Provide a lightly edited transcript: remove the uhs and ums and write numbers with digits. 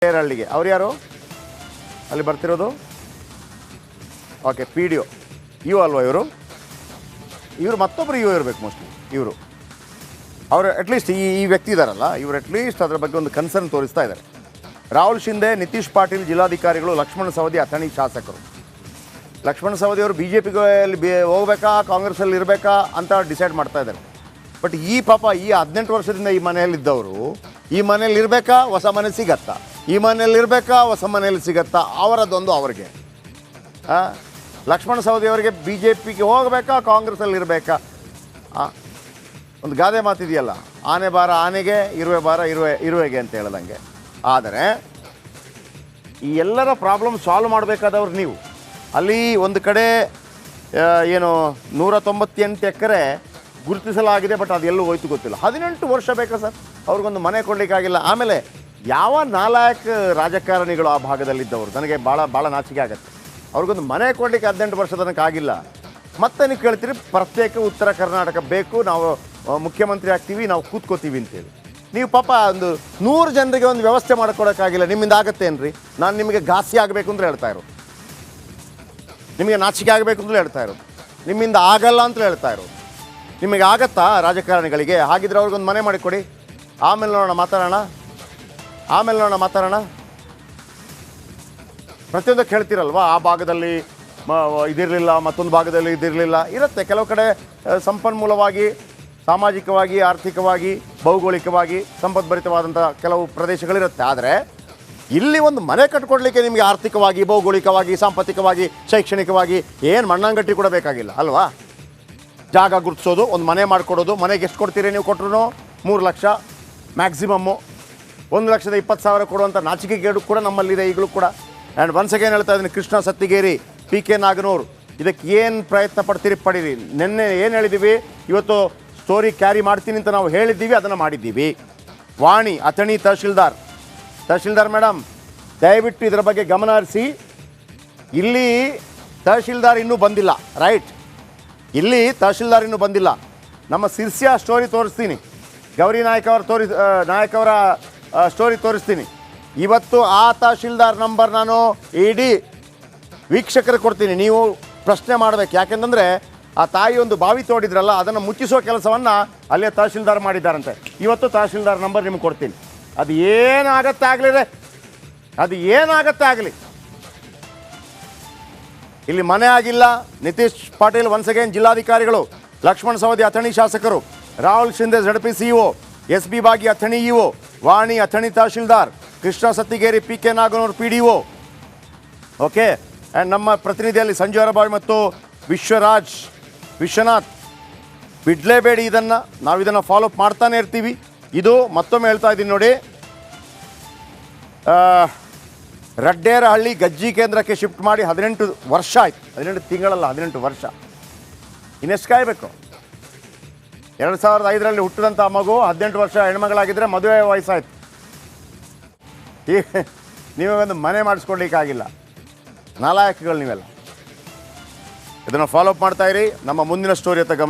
ಕೇರಳಿಗೆ ಅವ್ರು ಯಾರು ಅಲ್ಲಿ ಬರ್ತಿರೋದು? ಓಕೆ, ಪಿ ಡಿ ಒ ಇವು ಅಲ್ವಾ ಇವರು ಮತ್ತೊಬ್ಬರು ಇರಬೇಕು ಮೋಸ್ಟ್ಲಿ ಇವರು. ಅವರು ಅಟ್ಲೀಸ್ಟ್ ಈ ವ್ಯಕ್ತಿ ಇದ್ದಾರಲ್ಲ, ಇವರು ಅಟ್ಲೀಸ್ಟ್ ಅದರ ಬಗ್ಗೆ ಒಂದು ಕನ್ಸರ್ನ್ ತೋರಿಸ್ತಾ ಇದ್ದಾರೆ. ರಾಹುಲ್ ಶಿಂದೆ, ನಿತೀಶ್ ಪಾಟೀಲ್ ಜಿಲ್ಲಾಧಿಕಾರಿಗಳು, ಲಕ್ಷ್ಮಣ ಸವದಿ ಅಥಣಿ ಶಾಸಕರು. ಲಕ್ಷ್ಮಣ ಸವದಿ ಅವರು ಬಿ ಜೆ ಪಿಗೆ ಹೋಗ್ಬೇಕಾ ಕಾಂಗ್ರೆಸ್ಸಲ್ಲಿ ಇರಬೇಕಾ ಅಂತ ಡಿಸೈಡ್ ಮಾಡ್ತಾ ಇದ್ದಾರೆ. ಬಟ್ ಈ ಪಾಪ ಈ 18 ವರ್ಷದಿಂದ ಈ ಮನೆಯಲ್ಲಿದ್ದವರು ಈ ಮನೇಲಿ ಇರಬೇಕಾ ಹೊಸ ಮನೆ ಸಿಗತ್ತಾ, ಈ ಮನೇಲಿ ಇರಬೇಕಾ ಹೊಸ ಮನೇಲಿ ಸಿಗತ್ತಾ, ಅವರದ್ದೊಂದು ಅವ್ರಿಗೆ. ಲಕ್ಷ್ಮಣ ಸವದಿ ಅವರಿಗೆ ಬಿ ಜೆ ಪಿಗೆ ಹೋಗಬೇಕಾ ಕಾಂಗ್ರೆಸ್ಸಲ್ಲಿ ಇರಬೇಕಾ? ಒಂದು ಗಾದೆ ಮಾತಿದೆಯಲ್ಲ, ಆನೆ ಬಾರ ಆನೆಗೆ, ಇರುವೆ ಬಾರ ಇರುವೆಗೆ ಅಂತ ಹೇಳ್ದಂಗೆ. ಆದರೆ ಈ ಎಲ್ಲರ ಪ್ರಾಬ್ಲಮ್ ಸಾಲ್ವ್ ಮಾಡಬೇಕಾದವ್ರು ನೀವು. ಅಲ್ಲಿ ಒಂದು ಕಡೆ ಏನು 198 ಎಕರೆ ಗುರುತಿಸಲಾಗಿದೆ, ಬಟ್ ಅದೆಲ್ಲೂ ಹೋಯ್ತು ಗೊತ್ತಿಲ್ಲ. 18 ವರ್ಷ ಬೇಕಾ ಸರ್ ಅವ್ರಿಗೊಂದು ಮನೆ ಕೊಡಲಿಕ್ಕಾಗಿಲ್ಲ. ಆಮೇಲೆ ಯಾವ ನಾಲಾಯಕ ರಾಜಕಾರಣಿಗಳು ಆ ಭಾಗದಲ್ಲಿದ್ದವರು, ನನಗೆ ಭಾಳ ನಾಚಿಕೆ ಆಗುತ್ತೆ. ಅವ್ರಿಗೊಂದು ಮನೆ ಕೊಡಲಿಕ್ಕೆ 18 ವರ್ಷ ತನಕ ಆಗಿಲ್ಲ. ಮತ್ತೆ ನೀವು ಕೇಳ್ತೀರಿ ಪ್ರತ್ಯೇಕ ಉತ್ತರ ಕರ್ನಾಟಕ ಬೇಕು, ನಾವು ಮುಖ್ಯಮಂತ್ರಿ ಆಗ್ತೀವಿ, ನಾವು ಕೂತ್ಕೋತೀವಿ ಅಂತೇಳಿ. ನೀವು ಪಾಪ ಒಂದು 100 ಜನರಿಗೆ ಒಂದು ವ್ಯವಸ್ಥೆ ಮಾಡಿಕೊಡೋಕ್ಕಾಗಿಲ್ಲ. ನಿಮ್ಮಿಂದ ಆಗತ್ತೇನ್ರಿ? ನಾನು ನಿಮಗೆ ಘಾಸಿ ಆಗಬೇಕು ಅಂತ ಹೇಳ್ತಾ ಇರೋದು, ನಿಮಗೆ ನಾಚಿಕೆ ಆಗಬೇಕು ಅಂತಲೇ ಹೇಳ್ತಾ ಇರೋದು, ನಿಮ್ಮಿಂದ ಆಗಲ್ಲ ಅಂತಲೇ ಹೇಳ್ತಾ ಇರೋದು. ನಿಮಗೆ ಆಗತ್ತಾ ರಾಜಕಾರಣಿಗಳಿಗೆ? ಹಾಗಿದ್ರೆ ಅವ್ರಿಗೊಂದು ಮನೆ ಮಾಡಿಕೊಡಿ, ಆಮೇಲೆ ನೋಡೋಣ ಮಾತಾಡೋಣ. ಪ್ರತಿಯೊಂದಕ್ಕೆ ಹೇಳ್ತೀರಲ್ವ, ಆ ಭಾಗದಲ್ಲಿ ಇದಿರಲಿಲ್ಲ, ಮತ್ತೊಂದು ಭಾಗದಲ್ಲಿ ಇದಿರಲಿಲ್ಲ. ಇರುತ್ತೆ ಕೆಲವು ಕಡೆ ಸಂಪನ್ಮೂಲವಾಗಿ, ಸಾಮಾಜಿಕವಾಗಿ, ಆರ್ಥಿಕವಾಗಿ, ಭೌಗೋಳಿಕವಾಗಿ ಸಂಪದ್ಭರಿತವಾದಂಥ ಕೆಲವು ಪ್ರದೇಶಗಳಿರುತ್ತೆ. ಆದರೆ ಇಲ್ಲಿ ಒಂದು ಮನೆ ಕಟ್ಕೊಡ್ಲಿಕ್ಕೆ ನಿಮಗೆ ಆರ್ಥಿಕವಾಗಿ, ಭೌಗೋಳಿಕವಾಗಿ, ಸಾಂಪತ್ತಿಕವಾಗಿ, ಶೈಕ್ಷಣಿಕವಾಗಿ ಏನು ಮಣ್ಣಂಗಟ್ಟಿ ಕೊಡಬೇಕಾಗಿಲ್ಲ ಅಲ್ವಾ? ಜಾಗ ಗುರುತಿಸೋದು, ಒಂದು ಮನೆ ಮಾಡಿಕೊಡೋದು. ಮನೆಗೆ ಎಷ್ಟು ಕೊಡ್ತೀರಿ ನೀವು? ಕೊಟ್ಟರು 3 ಲಕ್ಷ ಮ್ಯಾಕ್ಸಿಮಮ್ಮು. 1,20,000 ಕೊಡುವಂಥ ನಾಚಿಕೆಗೇಡು ಕೂಡ ನಮ್ಮಲ್ಲಿದೆ ಈಗಲೂ ಕೂಡ. ಆ್ಯಂಡ್ ಒನ್ಸ್ ಅಗೇನ್ ಹೇಳ್ತಾ ಇದ್ದೀನಿ, ಕೃಷ್ಣ ಸತ್ತಿಗೇರಿ, ಪಿ ಕೆ ನಾಗನೂರು, ಇದಕ್ಕೆ ಏನು ಪ್ರಯತ್ನ ಪಡೀರಿ. ನಿನ್ನೆ ಏನು ಹೇಳಿದ್ದೀವಿ, ಇವತ್ತು ಸ್ಟೋರಿ ಕ್ಯಾರಿ ಮಾಡ್ತೀನಿ ಅಂತ ನಾವು ಹೇಳಿದ್ದೀವಿ, ಅದನ್ನು ಮಾಡಿದ್ದೀವಿ. ವಾಣಿ ಅಥಣಿ ತಹಶೀಲ್ದಾರ್ ಮೇಡಮ್, ದಯವಿಟ್ಟು ಇದರ ಬಗ್ಗೆ ಗಮನ ಹರಿಸಿ. ಇಲ್ಲಿ ತಹಶೀಲ್ದಾರ್ ಇನ್ನೂ ಬಂದಿಲ್ಲ, ರೈಟ್? ಇಲ್ಲಿ ತಹಶೀಲ್ದಾರ್ ಇನ್ನೂ ಬಂದಿಲ್ಲ. ನಮ್ಮ ಸಿರ್ಸಿಯಾ ಸ್ಟೋರಿ ತೋರಿಸ್ತೀನಿ, ಗೌರಿ ನಾಯಕ್ ಅವರ ಸ್ಟೋರಿ ತೋರಿಸ್ತೀನಿ. ಇವತ್ತು ಆ ತಹಶೀಲ್ದಾರ್ ನಂಬರ್ ನಾನು ಇಡೀ ವೀಕ್ಷಕರಿಗೆ ಕೊಡ್ತೀನಿ. ನೀವು ಪ್ರಶ್ನೆ ಮಾಡಬೇಕು. ಯಾಕೆಂತಂದರೆ ಆ ತಾಯಿ ಒಂದು ಬಾವಿ ತೋಡಿದ್ರಲ್ಲ, ಅದನ್ನು ಮುಚ್ಚಿಸೋ ಕೆಲಸವನ್ನು ಅಲ್ಲೇ ತಹಶೀಲ್ದಾರ್ ಮಾಡಿದ್ದಾರಂತೆ. ಇವತ್ತು ತಹಶೀಲ್ದಾರ್ ನಂಬರ್ ನಿಮ್ಗೆ ಕೊಡ್ತೀನಿ. ಅದು ಏನಾಗತ್ತೆ ಆಗಲಿ, ಇಲ್ಲಿ ಮನೆ ಆಗಿಲ್ಲ. ನಿತೀಶ್ ಪಾಟೀಲ್ ಒನ್ಸ್ ಅಗೇನ್ ಜಿಲ್ಲಾಧಿಕಾರಿಗಳು, ಲಕ್ಷ್ಮಣ ಸವದಿ ಅಥಣಿ ಶಾಸಕರು, Rahul Shinde ZP CEO, SB Bagi Athani EO, Vani Athani tahsildar, Krishna Sattigeri, P K Naganur PDO. Okay. And ನಮ್ಮ ಪ್ರತಿನಿಧಿಯಲ್ಲಿ ಸಂಜು ಅರಬಾವಿ ಮತ್ತು ವಿಶ್ವನಾಥ್. ಬಿಡಲೇಬೇಡಿ ಇದನ್ನು, ನಾವು ಇದನ್ನು ಫಾಲೋಅಪ್ ಮಾಡ್ತಾನೆ ಇರ್ತೀವಿ. ಇದು ಮತ್ತೊಮ್ಮೆ ಹೇಳ್ತಾ ಇದ್ದೀನಿ ನೋಡಿ, ರಡ್ಡೇರಹಳ್ಳಿ ಗಜ್ಜಿ ಕೇಂದ್ರಕ್ಕೆ ಶಿಫ್ಟ್ ಮಾಡಿ 18 ವರ್ಷ ಆಯ್ತು. 18 ತಿಂಗಳಲ್ಲ, 18 ವರ್ಷ. ಇನ್ನೆಷ್ಟು ಕಾಯಬೇಕು? 2005ರಲ್ಲಿ ಹುಟ್ಟಿದಂಥ ಮಗು 18 ವರ್ಷ ಹೆಣ್ಮಗಳಾಗಿದ್ದರೆ ಮದುವೆ ವಯಸ್ಸಾಯ್ತು. ಈಗ ನೀವೇ ಒಂದು ಮನೆ ಮಾಡಿಸ್ಕೊಡ್ಲಿಕ್ಕಾಗಿಲ್ಲ. ನಾಲಾಯಕಗಳು ನೀವೆಲ್ಲ. ಇದನ್ನು ಫಾಲೋಅಪ್ ಮಾಡ್ತಾಯಿರಿ. ನಮ್ಮ ಮುಂದಿನ ಸ್ಟೋರಿ ಅಂತ ಗಮನ